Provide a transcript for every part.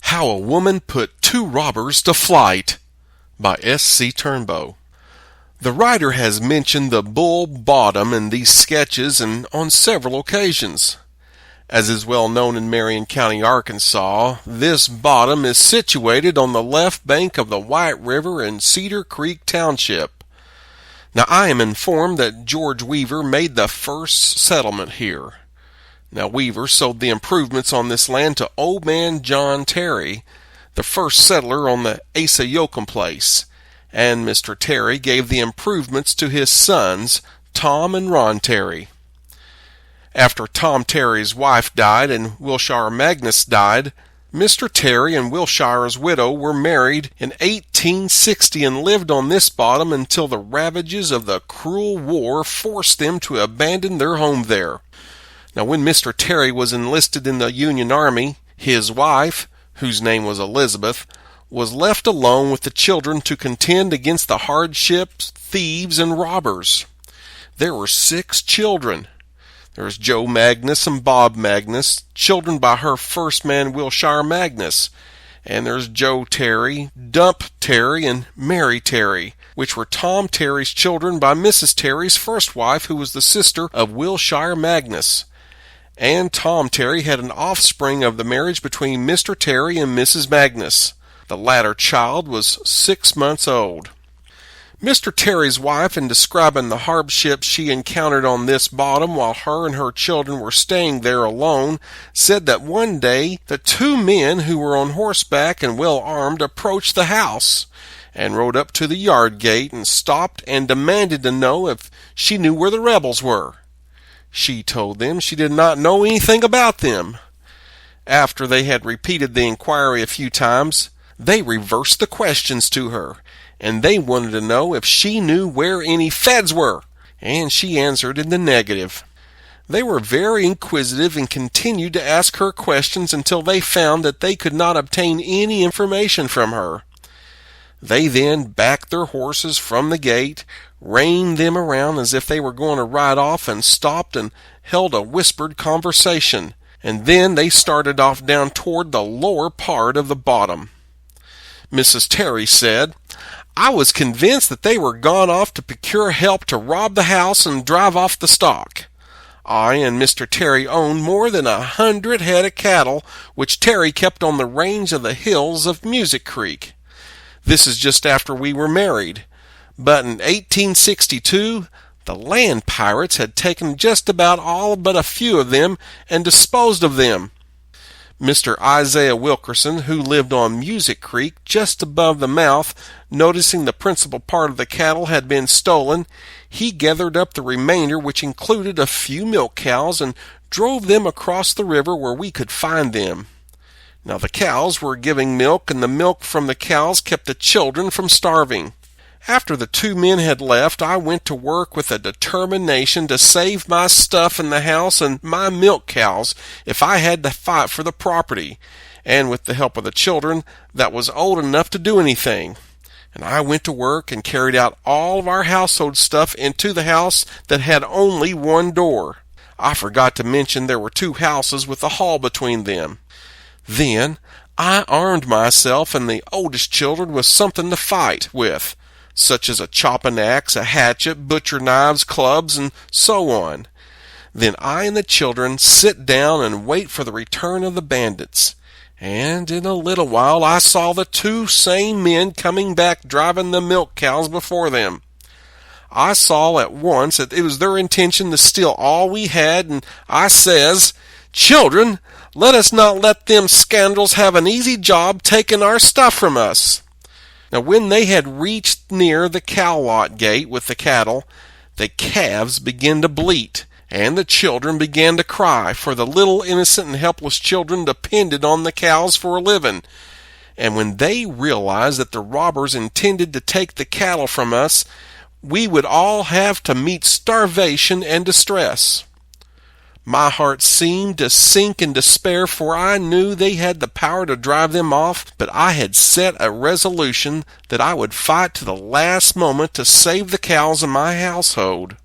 How a Woman Put Two Robbers to Flight by S.C. Turnbo. The writer has mentioned the Bull Bottom in these sketches and on several occasions. As is well known in Marion County, Arkansas, this bottom is situated on the left bank of the White River in Cedar Creek Township. Now, I am informed that George Weaver made the first settlement here. Now, Weaver sold the improvements on this land to Old Man John Terry, the first settler on the C.S.A. place, and Mr. Terry gave the improvements to his sons, Tom and Ron Terry. After Tom Terry's wife died and Wilshire Magnus died, Mr. Terry and Wilshire's widow were married in 1860 and lived on this bottom until the ravages of the cruel war forced them to abandon their home there. Now, when Mr. Terry was enlisted in the Union Army, his wife, whose name was Elizabeth, was left alone with the children to contend against the hardships, thieves, and robbers. There were 6 children. There's Joe Magnus and Bob Magnus, children by her first man Wilshire Magnus. And there's Joe Terry, Dump Terry, and Mary Terry, which were Tom Terry's children by Mrs. Terry's first wife, who was the sister of Wilshire Magnus. And Tom Terry had an offspring of the marriage between Mr. Terry and Mrs. Magnus. The latter child was 6 months old. Mr. Terry's wife, in describing the hardships she encountered on this bottom while her and her children were staying there alone, said that one day the 2 men who were on horseback and well armed approached the house and rode up to the yard gate and stopped and demanded to know if she knew where the rebels were. She told them she did not know anything about them. After they had repeated the inquiry a few times, they reversed the questions to her, and they wanted to know if she knew where any feds were, and she answered in the negative. They were very inquisitive and continued to ask her questions until they found that they could not obtain any information from her. They then backed their horses from the gate, reined them around as if they were going to ride off, and stopped and held a whispered conversation, and then they started off down toward the lower part of the bottom. Mrs. Terry said, "I was convinced that they were gone off to procure help to rob the house and drive off the stock. I and Mr. Terry owned more than 100 head of cattle, which Terry kept on the range of the hills of Music Creek. This is just after we were married. But in 1862, the land pirates had taken just about all but a few of them and disposed of them. Mr. Isaiah Wilkerson, who lived on Music Creek just above the mouth, noticing the principal part of the cattle had been stolen, he gathered up the remainder, which included a few milk cows, and drove them across the river where we could find them. Now, the cows were giving milk, and the milk from the cows kept the children from starving. After the 2 men had left, I went to work with a determination to save my stuff in the house and my milk cows if I had to fight for the property, and with the help of the children that was old enough to do anything. And I went to work and carried out all of our household stuff into the house that had only one door. I forgot to mention there were 2 houses with a hall between them. Then I armed myself and the oldest children with something to fight with, such as a chopping axe, a hatchet, butcher knives, clubs, and so on. Then I and the children sit down and wait for the return of the bandits. And in a little while I saw the 2 same men coming back driving the milk cows before them. I saw at once that it was their intention to steal all we had, and I says, "Children, let us not let them scoundrels have an easy job taking our stuff from us." Now, when they had reached near the cow lot gate with the cattle, the calves began to bleat, and the children began to cry, for the little innocent and helpless children depended on the cows for a living. And when they realized that the robbers intended to take the cattle from us, we would all have to meet starvation and distress. My heart seemed to sink in despair, for I knew they had the power to drive them off, but I had set a resolution that I would fight to the last moment to save the cows in my household.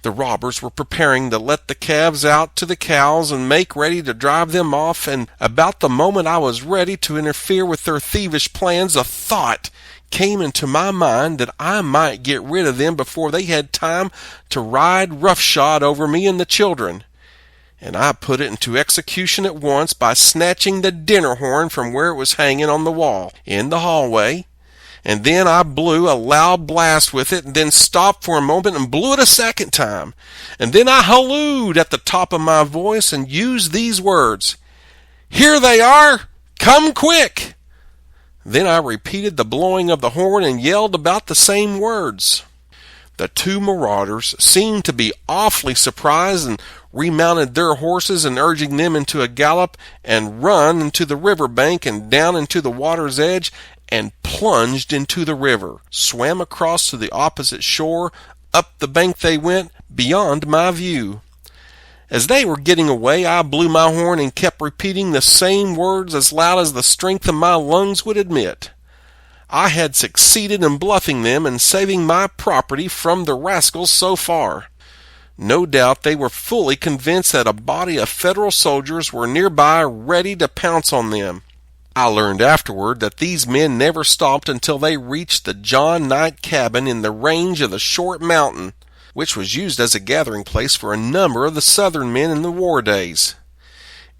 The robbers were preparing to let the calves out to the cows and make ready to drive them off, and about the moment I was ready to interfere with their thievish plans, a thought came into my mind that I might get rid of them before they had time to ride roughshod over me and the children. And I put it into execution at once by snatching the dinner horn from where it was hanging on the wall in the hallway, and then I blew a loud blast with it, and then stopped for a moment and blew it a second time, and then I hallooed at the top of my voice and used these words, "Here they are! Come quick!" Then I repeated the blowing of the horn and yelled about the same words. The two marauders seemed to be awfully surprised and remounted their horses, and urging them into a gallop and run into the river bank and down into the water's edge, and plunged into the river, swam across to the opposite shore, up the bank they went, beyond my view. As they were getting away, I blew my horn and kept repeating the same words as loud as the strength of my lungs would admit. I had succeeded in bluffing them and saving my property from the rascals so far. No doubt they were fully convinced that a body of Federal soldiers were nearby ready to pounce on them. I learned afterward that these men never stopped until they reached the John Knight cabin in the range of the Short Mountain, which was used as a gathering place for a number of the Southern men in the war days.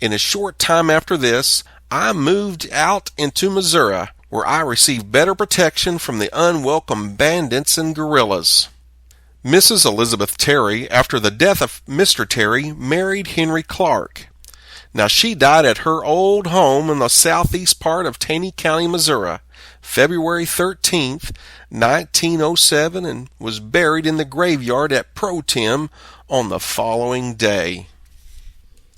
In a short time after this, I moved out into Missouri, where I received better protection from the unwelcome bandits and guerrillas. Mrs. Elizabeth Terry, after the death of Mr. Terry, married Henry Clark. Now she died at her old home in the southeast part of Taney County, Missouri, February 13th, 1907, and was buried in the graveyard at Pro Tem on the following day.